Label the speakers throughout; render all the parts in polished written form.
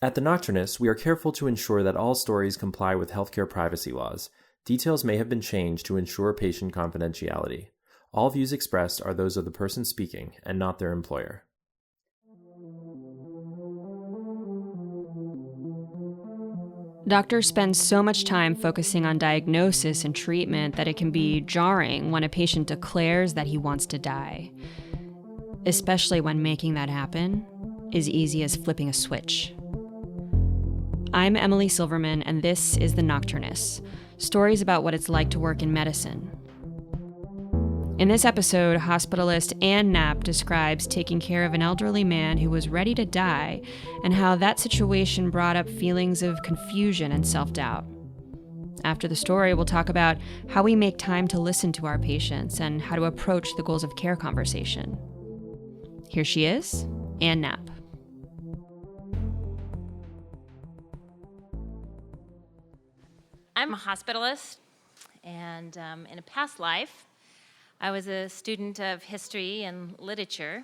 Speaker 1: At the Nocturnist, we are careful to ensure that all stories comply with healthcare privacy laws. Details may have been changed to ensure patient confidentiality. All views expressed are those of the person speaking and not their employer.
Speaker 2: Doctors spend so much time focusing on diagnosis and treatment that it can be jarring when a patient declares that he wants to die, especially when making that happen is easy as flipping a switch. I'm Emily Silverman, and this is The Nocturnist, stories about what it's like to work in medicine. In this episode, Hospitalist Ann Knapp describes taking care of an elderly man who was ready to die and how that situation brought up feelings of confusion and self-doubt. After the story, we'll talk about how we make time to listen to our patients and how to approach the goals of care conversation. Here she is, Ann Knapp.
Speaker 3: I'm a hospitalist, and in a past life, I was a student of history and literature,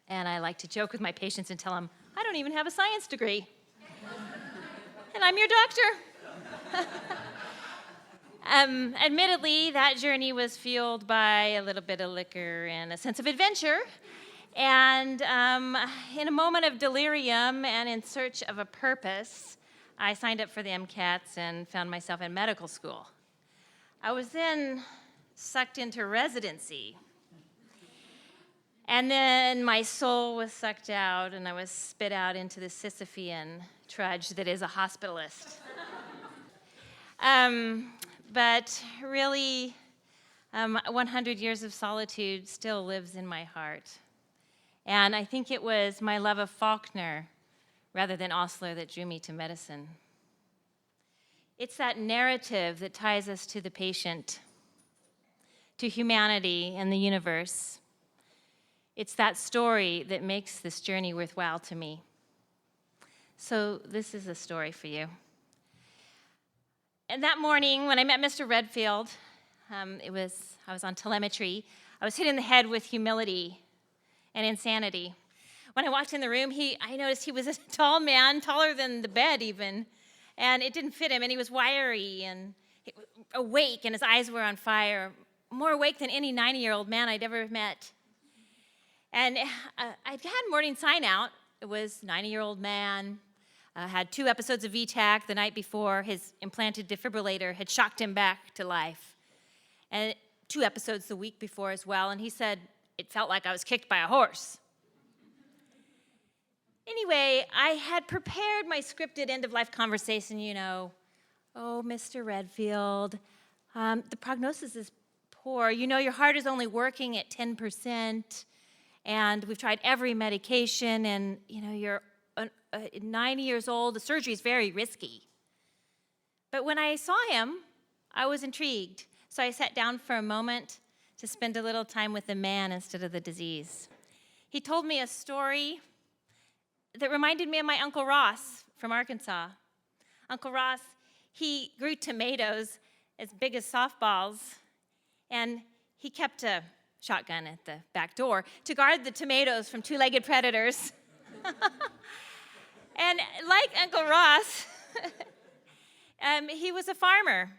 Speaker 3: and I like to joke with my patients and tell them, I don't even have a science degree, and I'm your doctor. Admittedly, that journey was fueled by a little bit of liquor and a sense of adventure, and in a moment of delirium and in search of a purpose, I signed up for the MCATs and found myself in medical school. I was then sucked into residency. And then my soul was sucked out and I was spit out into the Sisyphean trudge that is a hospitalist. But really, 100 years of solitude still lives in my heart. And I think it was my love of Faulkner rather than Osler that drew me to medicine. It's that narrative that ties us to the patient, to humanity and the universe. It's that story that makes this journey worthwhile to me. So this is a story for you. And that morning when I met Mr. Redfield, I was on telemetry. I was hit in the head with humility and insanity. When I walked in the room, I noticed he was a tall man, taller than the bed even, and it didn't fit him, and he was wiry and awake, and his eyes were on fire, more awake than any 90-year-old man I'd ever met. And I'd had morning sign out. It was 90-year-old man, had 2 episodes of VTAC the night before. His implanted defibrillator had shocked him back to life. And 2 episodes the week before as well, and he said, it felt like I was kicked by a horse. Anyway, I had prepared my scripted end-of-life conversation, oh, Mr. Redfield, the prognosis is poor. Your heart is only working at 10%, and we've tried every medication, and, you're 90 years old. The surgery is very risky. But when I saw him, I was intrigued, so I sat down for a moment to spend a little time with the man instead of the disease. He told me a story that reminded me of my Uncle Ross from Arkansas. Uncle Ross, he grew tomatoes as big as softballs, and he kept a shotgun at the back door to guard the tomatoes from 2-legged predators. And like Uncle Ross, he was a farmer,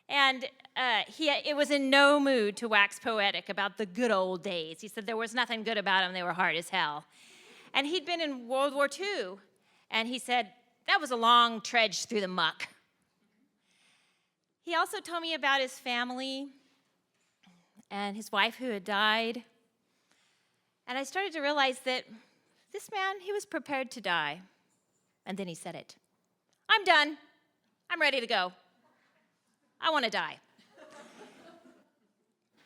Speaker 3: and it was in no mood to wax poetic about the good old days. He said there was nothing good about them, they were hard as hell. And he'd been in World War II, and he said, that was a long trudge through the muck. He also told me about his family and his wife who had died. And I started to realize that this man, he was prepared to die. And then he said it. I'm done. I'm ready to go. I want to die.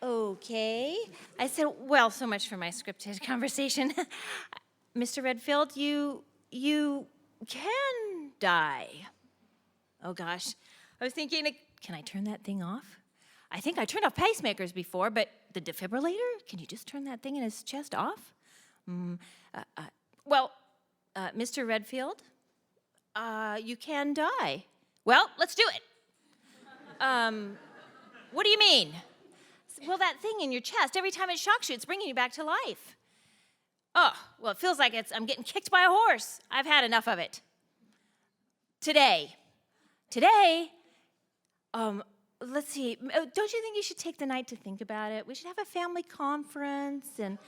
Speaker 3: Okay. I said, well, so much for my scripted conversation. Mr. Redfield, you can die. Oh, gosh. I was thinking, can I turn that thing off? I think I turned off pacemakers before, but the defibrillator? Can you just turn that thing in his chest off? Mr. Redfield, you can die. Well, let's do it. What do you mean? Well, that thing in your chest, every time it shocks you, it's bringing you back to life. Oh, well, it feels like I'm getting kicked by a horse. I've had enough of it. Today, let's see, don't you think you should take the night to think about it? We should have a family conference, and,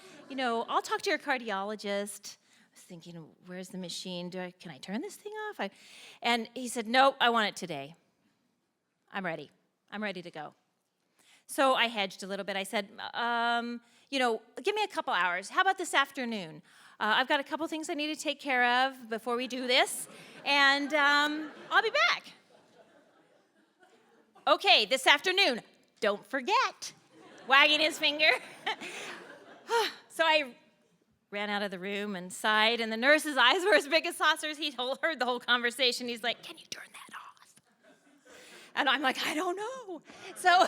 Speaker 3: I'll talk to your cardiologist. I was thinking, where's the machine? Can I turn this thing off? And he said, nope, I want it today. I'm ready to go. So I hedged a little bit. I said, give me a couple hours. How about this afternoon? I've got a couple things I need to take care of before we do this, and I'll be back. Okay, this afternoon. Don't forget. Wagging his finger. So I ran out of the room and sighed, and the nurse's eyes were as big as saucers. He heard the whole conversation. He's like, can you turn that off? And I'm like, I don't know. So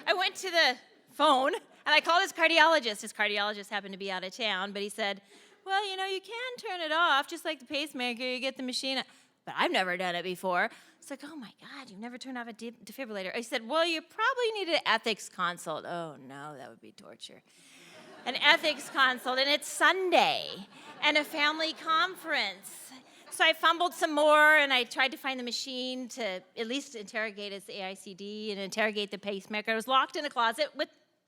Speaker 3: I went to the phone, and I called his cardiologist. His cardiologist happened to be out of town, but he said, well, you can turn it off, just like the pacemaker. You get the machine. But I've never done it before. It's like, oh, my God, you've never turned off a defibrillator. I said, well, you probably need an ethics consult. Oh, no, that would be torture. An ethics consult, and it's Sunday, and a family conference. So I fumbled some more, and I tried to find the machine to at least interrogate his AICD and interrogate the pacemaker. I was locked in a closet.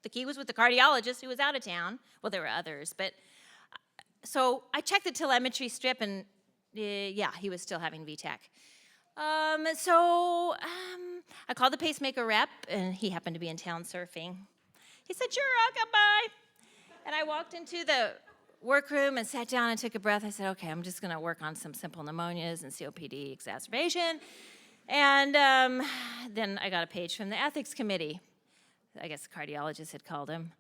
Speaker 3: The key was with the cardiologist who was out of town. Well, there were others, but so I checked the telemetry strip, and he was still having VTAC. So I called the pacemaker rep, and he happened to be in town surfing. He said, sure, I'll come by. And I walked into the workroom and sat down and took a breath. I said, okay, I'm just going to work on some simple pneumonias and COPD exacerbation. And then I got a page from the ethics committee. I guess the cardiologist had called him.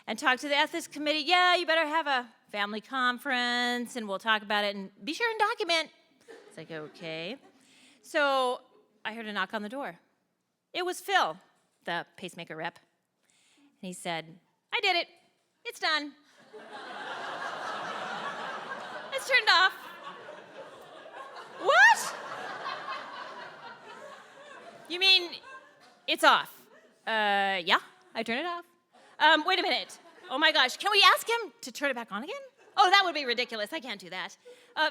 Speaker 3: And talked to the ethics committee. Yeah, you better have a family conference, and we'll talk about it. And be sure and document. It's like, okay. So I heard a knock on the door. It was Phil, the pacemaker rep. And he said, I did it. It's done. It's turned off. What? You mean it's off? Yeah, I turned it off. Wait a minute. Oh my gosh, can we ask him to turn it back on again? Oh, that would be ridiculous. I can't do that.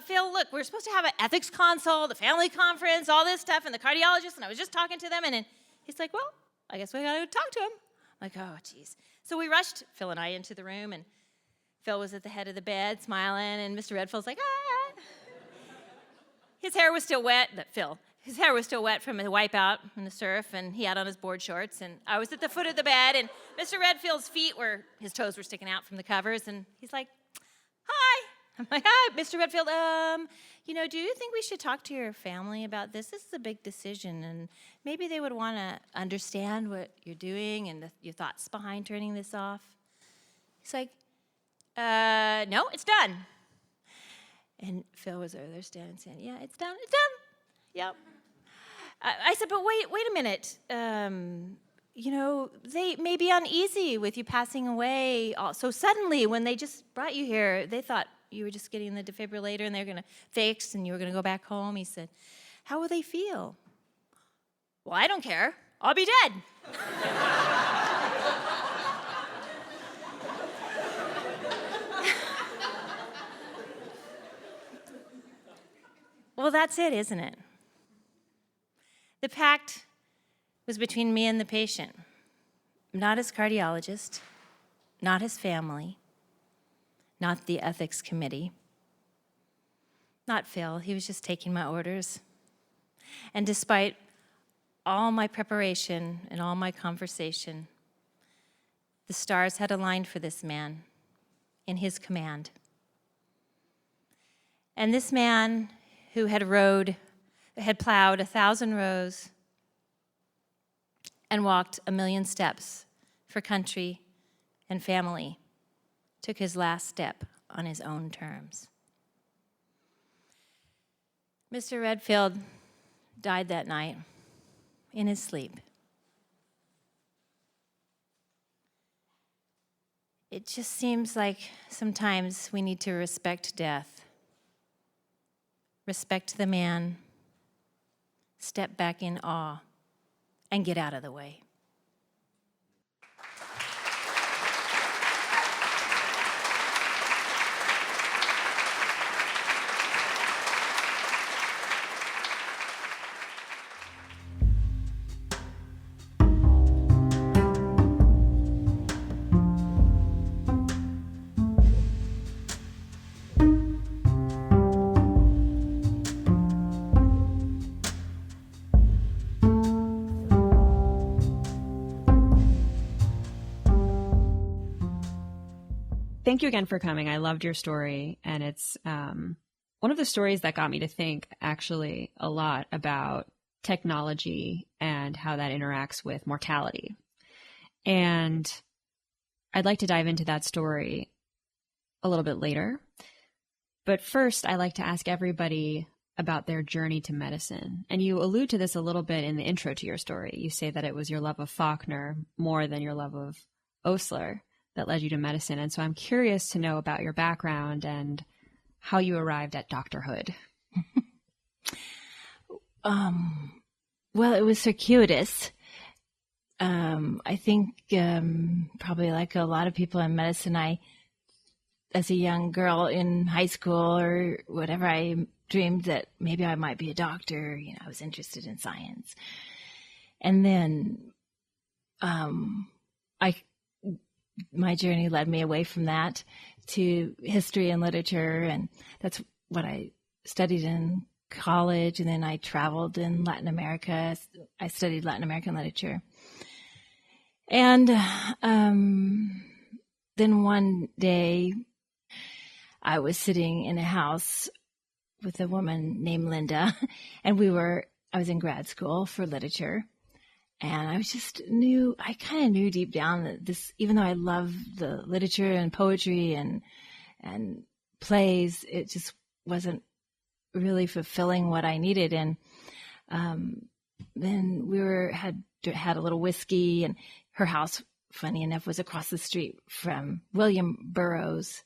Speaker 3: Phil, look, we're supposed to have an ethics consult, a family conference, all this stuff, and the cardiologist, and I was just talking to them, and then he's like, well, I guess we gotta talk to him. I'm like, oh, geez. So we rushed, Phil and I, into the room, and Phil was at the head of the bed, smiling, and Mr. Redfield's like, ah. His hair was still wet, his hair was still wet from the wipeout in the surf, and he had on his board shorts, and I was at the foot of the bed, and Mr. Redfield's his toes were sticking out from the covers, and he's like, hi. I'm like, hi, Mr. Redfield, do you think we should talk to your family about this? This is a big decision, and maybe they would want to understand what you're doing and your thoughts behind turning this off. He's like, no, it's done. And Phil was over there standing, saying, yeah, it's done. Yep. I said, but wait a minute. They may be uneasy with you passing away so suddenly when they just brought you here. They thought you were just getting the defibrillator and they were going to fix and you were going to go back home. He said, how will they feel? Well, I don't care. I'll be dead. Well, that's it, isn't it? The pact was between me and the patient, not his cardiologist, not his family, not the ethics committee, not Phil. He was just taking my orders. And despite all my preparation and all my conversation, the stars had aligned for this man in his command. And this man who had plowed 1,000 rows and walked 1,000,000 steps for country and family, took his last step on his own terms. Mr. Redfield died that night in his sleep. It just seems like sometimes we need to respect death, respect the man, step back in awe, and get out of the way.
Speaker 2: thank you again for coming. I loved your story. And it's one of the stories that got me to think actually a lot about technology and how that interacts with mortality. And I'd like to dive into that story a little bit later. But first, I like to ask everybody about their journey to medicine. And you allude to this a little bit in the intro to your story. You say that it was your love of Faulkner more than your love of Osler that led you to medicine. And so I'm curious to know about your background and how you arrived at doctorhood.
Speaker 3: Well, it was circuitous. I think probably like a lot of people in medicine, as a young girl in high school or whatever, I dreamed that maybe I might be a doctor. I was interested in science. And then my journey led me away from that to history and literature, and that's what I studied in college. And then I traveled in Latin America. I studied Latin American literature. And then one day I was sitting in a house with a woman named Linda, and I was in grad school for literature. And I kind of knew deep down that this, even though I love the literature and poetry and plays, it just wasn't really fulfilling what I needed. And then we had a little whiskey, and her house, funny enough, was across the street from William Burroughs,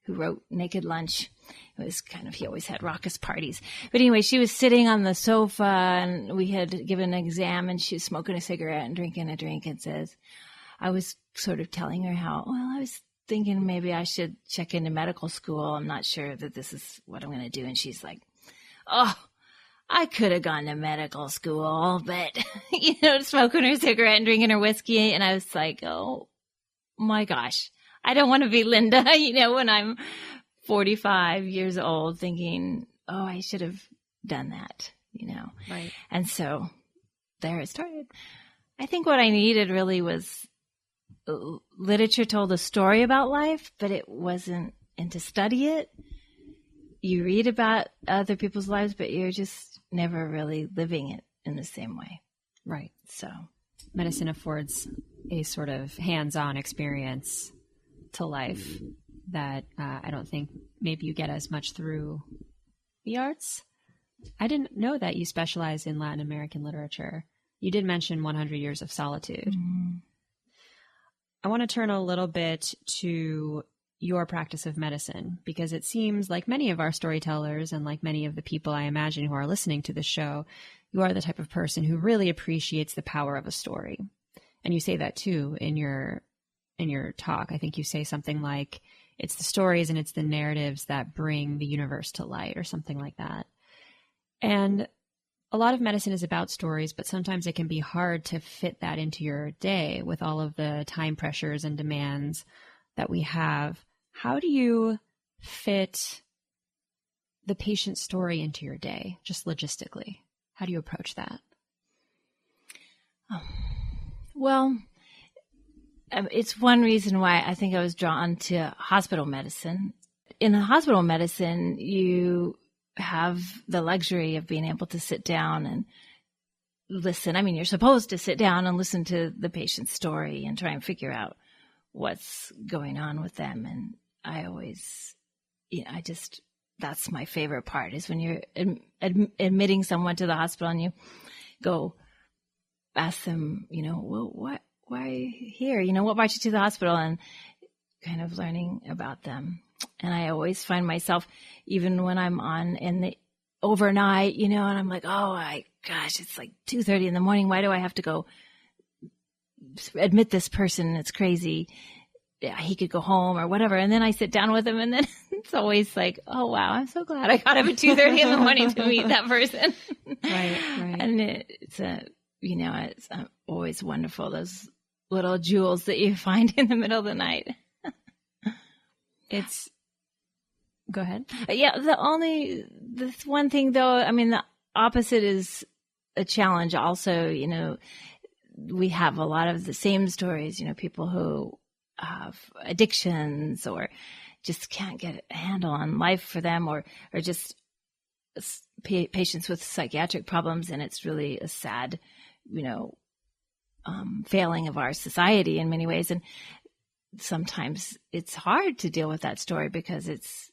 Speaker 3: who wrote Naked Lunch. It was he always had raucous parties. But anyway, she was sitting on the sofa, and we had given an exam, and she was smoking a cigarette and drinking a drink, and I was sort of telling her how, I was thinking maybe I should check into medical school. I'm not sure that this is what I'm going to do. And she's like, oh, I could have gone to medical school, but, smoking her cigarette and drinking her whiskey. And I was like, oh my gosh, I don't want to be Linda, when I'm 45 years old, thinking, oh, I should have done that,
Speaker 2: Right.
Speaker 3: And so there it started. I think what I needed really was literature told a story about life, but it wasn't, and to study it, you read about other people's lives, but you're just never really living it in the same way.
Speaker 2: Right.
Speaker 3: So
Speaker 2: medicine affords a sort of hands-on experience to life that I don't think maybe you get as much through the arts. I didn't know that you specialize in Latin American literature. You did mention 100 Years of Solitude.
Speaker 3: Mm-hmm.
Speaker 2: I want to turn a little bit to your practice of medicine, because it seems like many of our storytellers and like many of the people I imagine who are listening to this show, you are the type of person who really appreciates the power of a story. And you say that too in your talk. I think you say something like, it's the stories and it's the narratives that bring the universe to light, or something like that. And a lot of medicine is about stories, but sometimes it can be hard to fit that into your day with all of the time pressures and demands that we have. How do you fit the patient's story into your day, just logistically? How do you approach that?
Speaker 3: Well, it's one reason why I think I was drawn to hospital medicine. In hospital medicine, you have the luxury of being able to sit down and listen. I mean, you're supposed to sit down and listen to the patient's story and try and figure out what's going on with them. And I always, that's my favorite part, is when you're admitting someone to the hospital and you go ask them, why are you here? What brought you to the hospital? And kind of learning about them. And I always find myself, even when I'm on in the overnight, and I'm like, gosh, it's like 2:30 in the morning. Why do I have to go admit this person? It's crazy. Yeah, he could go home or whatever. And then I sit down with him, and then it's always like, oh, wow, I'm so glad I got up at 2:30 in the morning to meet that person.
Speaker 2: Right.
Speaker 3: And it's always wonderful, those little jewels that you find in the middle of the night.
Speaker 2: Go ahead.
Speaker 3: Yeah, this one thing though, I mean, the opposite is a challenge also. We have a lot of the same stories, people who
Speaker 4: addictions or just can't get a handle on life for them, or just patients with psychiatric problems. And it's really a sad, failing of our society in many ways. And sometimes it's hard to deal with that story because it's,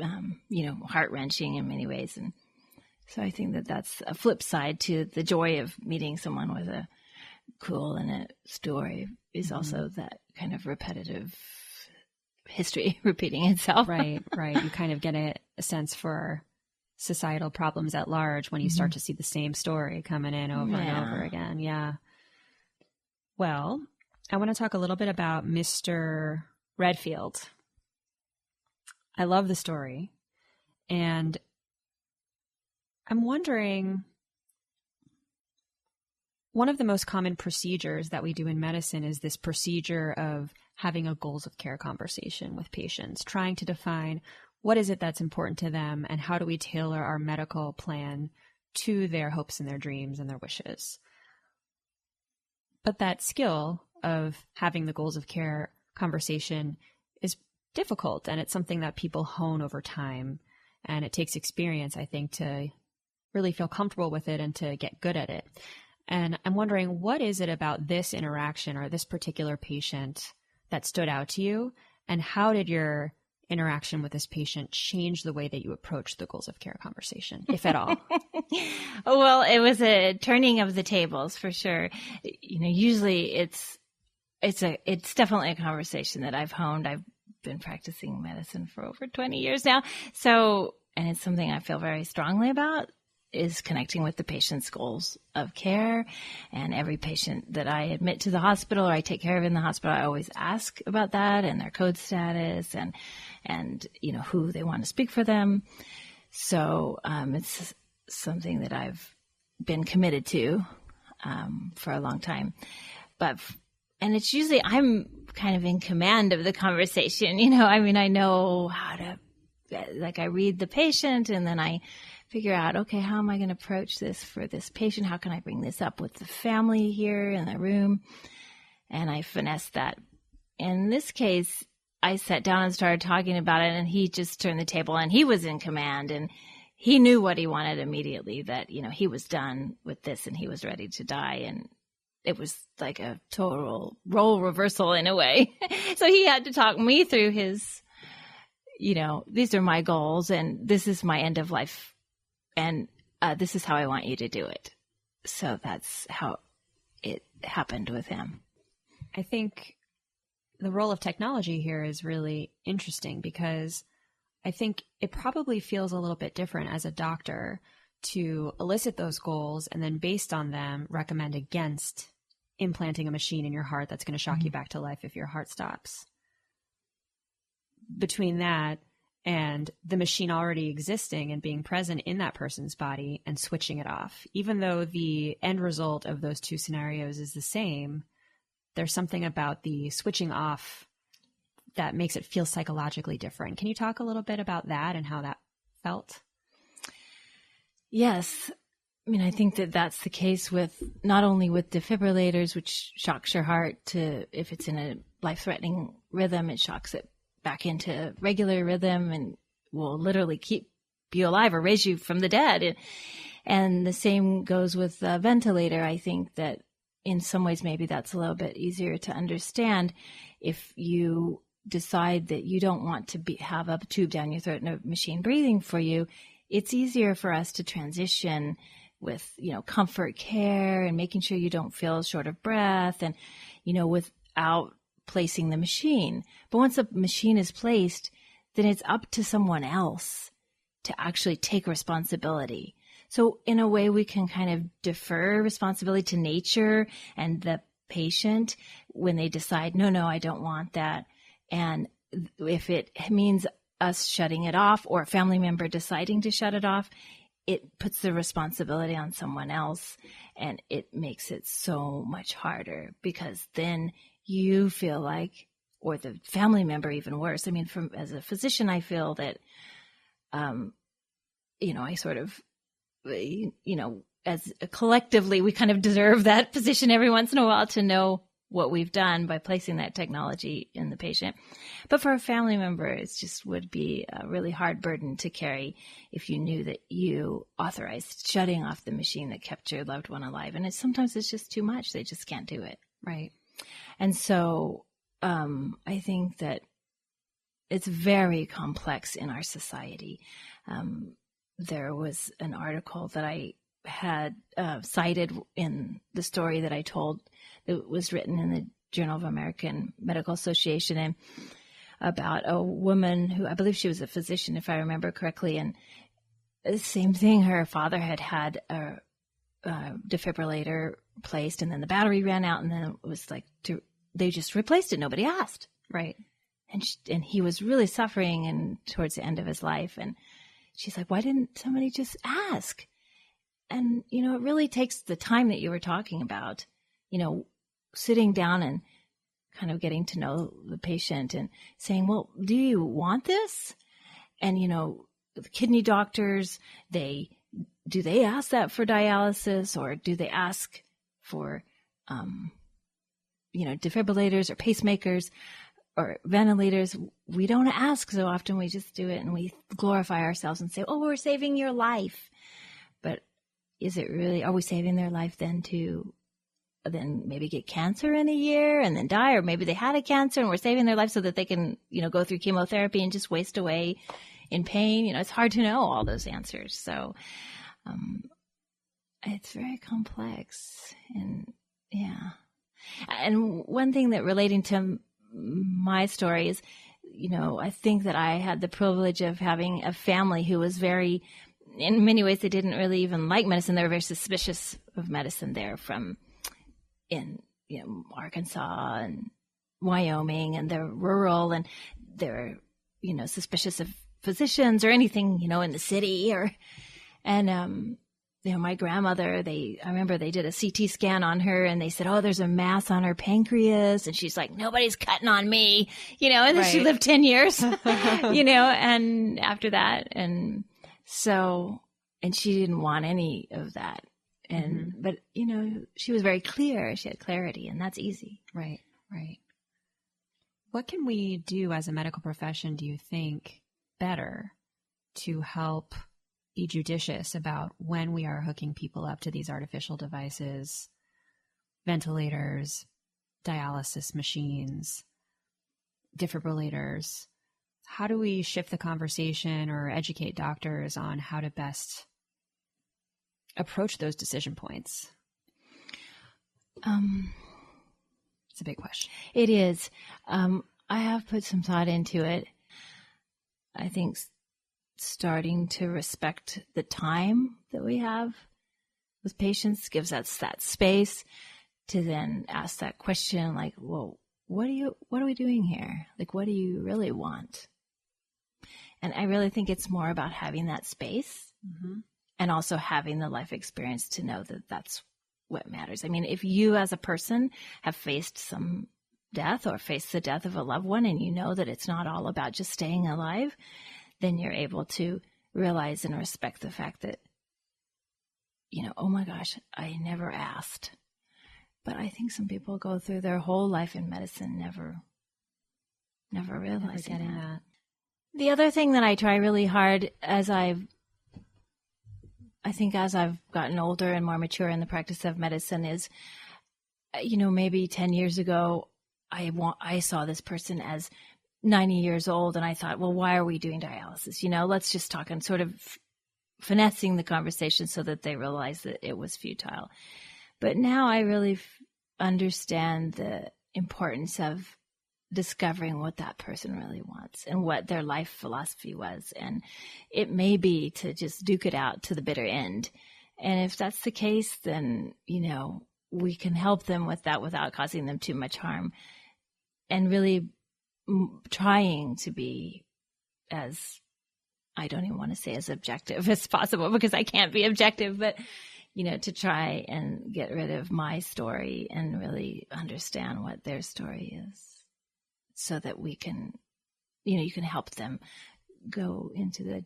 Speaker 4: heart-wrenching in many ways. And so I think that that's a flip side to the joy of meeting someone with a cool and a story is also that kind of repetitive history repeating itself.
Speaker 2: Right. You kind of get a sense for societal problems at large when you start to see the same story coming in over and over again. Yeah. Well, I want to talk a little bit about Mr. Redfield. I love the story. And I'm wondering, one of the most common procedures that we do in medicine is this procedure of having a goals of care conversation with patients, trying to define what is it that's important to them and how do we tailor our medical plan to their hopes and their dreams and their wishes. But that skill of having the goals of care conversation is difficult, and it's something that people hone over time, and it takes experience, I think, to really feel comfortable with it and to get good at it. And I'm wondering, what is it about this interaction or this particular patient that stood out to you? And how did your interaction with this patient change the way that you approach the goals of care conversation, if at all?
Speaker 4: Well, it was a turning of the tables for sure. Usually it's definitely a conversation that I've honed. I've been practicing medicine for over 20 years now. So, and it's something I feel very strongly about, is connecting with the patient's goals of care. And every patient that I admit to the hospital or I take care of in the hospital, I always ask about that and their code status and who they want to speak for them. So it's something that I've been committed to for a long time. And it's usually I'm kind of in command of the conversation. I know how to, I read the patient and then I figure out, okay, how am I going to approach this for this patient? How can I bring this up with the family here in the room? And I finesse that. In this case, I sat down and started talking about it, and he just turned the table, and he was in command, and he knew what he wanted immediately, that, he was done with this and he was ready to die. And it was like a total role reversal in a way. So he had to talk me through his, these are my goals and this is my end of life. And this is how I want you to do it. So that's how it happened with him.
Speaker 2: I think the role of technology here is really interesting because I think it probably feels a little bit different as a doctor to elicit those goals and then based on them recommend against implanting a machine in your heart that's going to shock you back to life if your heart stops. Between that and the machine already existing and being present in that person's body and switching it off, even though the end result of those two scenarios is the same, there's something about the switching off that makes it feel psychologically different. Can you talk a little bit about that and how that felt?
Speaker 4: Yes. I think that that's the case with not only with defibrillators, which shocks your heart to, if it's in a life-threatening rhythm, it shocks it back into regular rhythm and will literally keep you alive or raise you from the dead. And the same goes with a ventilator. I think that in some ways, maybe that's a little bit easier to understand. If you decide that you don't want to have a tube down your throat and a machine breathing for you, it's easier for us to transition with, comfort care and making sure you don't feel short of breath and, without placing the machine. But once a machine is placed, then it's up to someone else to actually take responsibility. So in a way, we can kind of defer responsibility to nature and the patient when they decide, no, I don't want that. And if it means us shutting it off or a family member deciding to shut it off, it puts the responsibility on someone else, and it makes it so much harder because then you feel like, or the family member even worse. As a physician, I feel that, I sort of, as collectively, we kind of deserve that position every once in a while to know what we've done by placing that technology in the patient. But for a family member, it just would be a really hard burden to carry if you knew that you authorized shutting off the machine that kept your loved one alive. And sometimes it's just too much. They just can't do it.
Speaker 2: Right.
Speaker 4: And so I think that it's very complex in our society. There was an article that I had cited in the story that I told that was written in the Journal of American Medical Association, and about a woman who, I believe she was a physician, if I remember correctly, and the same thing. Her father had a defibrillator placed, and then the battery ran out, and then it was like they just replaced it. Nobody asked.
Speaker 2: Right.
Speaker 4: And he was really suffering and towards the end of his life. And she's like, why didn't somebody just ask? And, you know, it really takes the time that you were talking about, you know, sitting down and kind of getting to know the patient and saying, well, do you want this? And, you know, the kidney doctors, do they ask that for dialysis, or do they ask for, you know, defibrillators or pacemakers or ventilators? We don't ask so often. We just do it, and we glorify ourselves and say, oh, we're saving your life. But is it really, are we saving their life then to then maybe get cancer in a year and then die? Or maybe they had a cancer and we're saving their life so that they can, you know, go through chemotherapy and just waste away in pain. You know, it's hard to know all those answers. So it's very complex. And yeah. And one thing that relating to my story is, you know, I think that I had the privilege of having a family who was very, in many ways, they didn't really even like medicine. They were very suspicious of medicine there in, you know, Arkansas and Wyoming, and they're rural, and they're, you know, suspicious of physicians or anything, you know, in the city you know, my grandmother, I remember they did a CT scan on her, and they said, oh, there's a mass on her pancreas. And she's like, nobody's cutting on me, you know, and then she lived 10 years, you know, and after that. And so, and she didn't want any of that. And, but, you know, she was very clear. She had clarity, and that's easy.
Speaker 2: Right, right. What can we do as a medical profession, do you think, better to help be judicious about when we are hooking people up to these artificial devices, ventilators, dialysis machines, defibrillators? How do we shift the conversation or educate doctors on how to best approach those decision points? It's a big question.
Speaker 4: It is. I have put some thought into it. I think starting to respect the time that we have with patients gives us that space to then ask that question, like, well, what are we doing here? Like, what do you really want? And I really think it's more about having that space and also having the life experience to know that that's what matters. I mean, if you as a person have faced some death or faced the death of a loved one, and you know that it's not all about just staying alive, then you're able to realize and respect the fact that, you know, oh my gosh, I never asked. But I think some people go through their whole life in medicine never realizing that. The other thing that I try really hard as I've gotten older and more mature in the practice of medicine is, you know, maybe 10 years ago, I saw this person as 90 years old, and I thought, well, why are we doing dialysis? You know, let's just talk, and sort of finessing the conversation so that they realize that it was futile. But now I really understand the importance of discovering what that person really wants and what their life philosophy was. And it may be to just duke it out to the bitter end. And if that's the case, then, you know, we can help them with that without causing them too much harm, and really trying to be as, I don't even want to say as objective as possible, because I can't be objective, but, you know, to try and get rid of my story and really understand what their story is, so that we can, you know, you can help them go into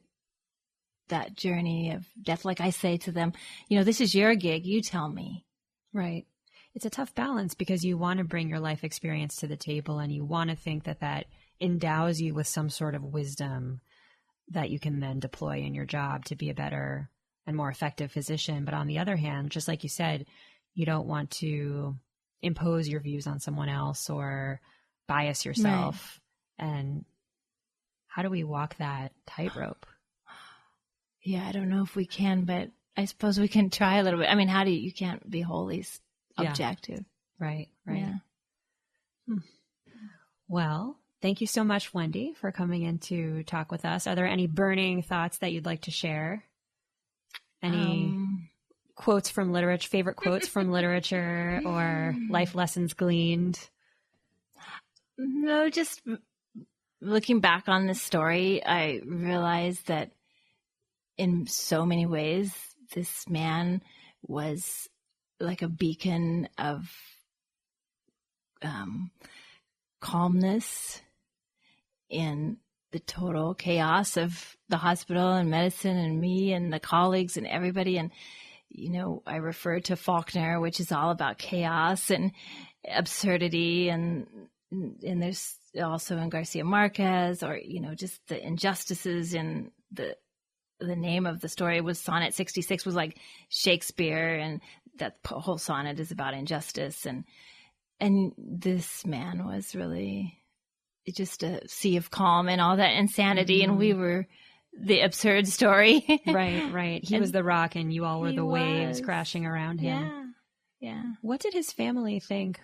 Speaker 4: that journey of death. Like I say to them, you know, this is your gig, you tell me.
Speaker 2: Right. It's a tough balance because you want to bring your life experience to the table and you want to think that that endows you with some sort of wisdom that you can then deploy in your job to be a better and more effective physician. But on the other hand, just like you said, you don't want to impose your views on someone else or bias yourself. Right. And how do we walk that tightrope?
Speaker 4: Yeah, I don't know if we can, but I suppose we can try a little bit. I mean, you can't be wholly objective.
Speaker 2: Right.
Speaker 4: Yeah.
Speaker 2: Well, thank you so much, Wendy, for coming in to talk with us. Are there any burning thoughts that you'd like to share? Any quotes from literature, favorite quotes from literature or life lessons gleaned?
Speaker 4: No, just looking back on this story, I realized that in so many ways, this man was like a beacon of calmness in the total chaos of the hospital and medicine and me and the colleagues and everybody. And, I refer to Faulkner, which is all about chaos and absurdity. And there's also in Garcia Marquez, or, just the injustices in the name of the story was Sonnet 66 was like Shakespeare, and that whole sonnet is about injustice. And this man was really just a sea of calm and all that insanity. Mm-hmm. And we were the absurd story.
Speaker 2: Right. He was the rock and you all were the waves crashing around him.
Speaker 4: Yeah.
Speaker 2: What did his family think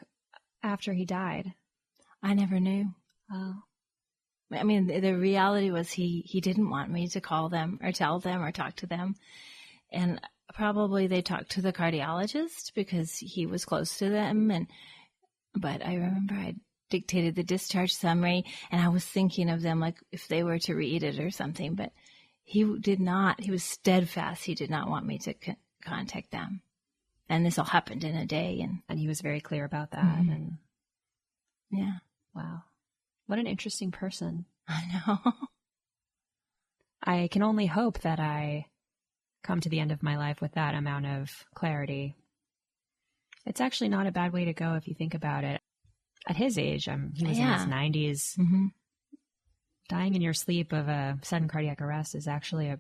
Speaker 2: after he died?
Speaker 4: I never knew.
Speaker 2: Oh.
Speaker 4: I mean, the reality was he didn't want me to call them or tell them or talk to them. And probably they talked to the cardiologist because he was close to them. But I remember I dictated the discharge summary and I was thinking of them like if they were to read it or something. But he did not. He was steadfast. He did not want me to contact them. And this all happened in a day.
Speaker 2: And he was very clear about that.
Speaker 4: Mm-hmm.
Speaker 2: And
Speaker 4: yeah.
Speaker 2: Wow. What an interesting person.
Speaker 4: I know.
Speaker 2: I can only hope that I come to the end of my life with that amount of clarity. It's actually not a bad way to go if you think about it. At his age, he was in his 90s.
Speaker 4: Mm-hmm.
Speaker 2: Dying in your sleep of a sudden cardiac arrest is actually a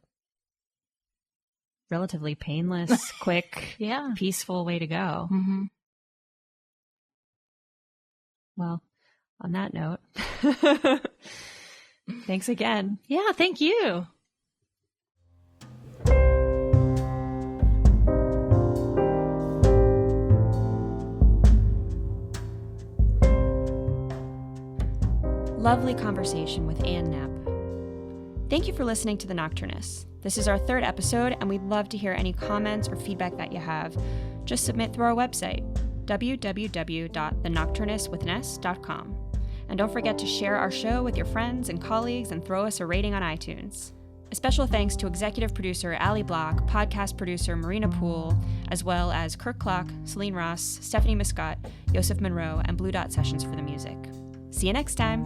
Speaker 2: relatively painless, quick, peaceful way to go.
Speaker 4: Mm-hmm.
Speaker 2: Well, on that note, thanks again.
Speaker 4: Yeah, thank you.
Speaker 2: Lovely conversation with Ann Knapp. Thank you for listening to The Nocturnist. This is our 3rd episode, and we'd love to hear any comments or feedback that you have. Just submit through our website, www.thenocturnistwithness.com. And don't forget to share our show with your friends and colleagues and throw us a rating on iTunes. A special thanks to executive producer Allie Block, podcast producer Marina Poole, as well as Kirk Klock, Celine Ross, Stephanie Muscat, Joseph Monroe, and Blue Dot Sessions for the music. See you next time.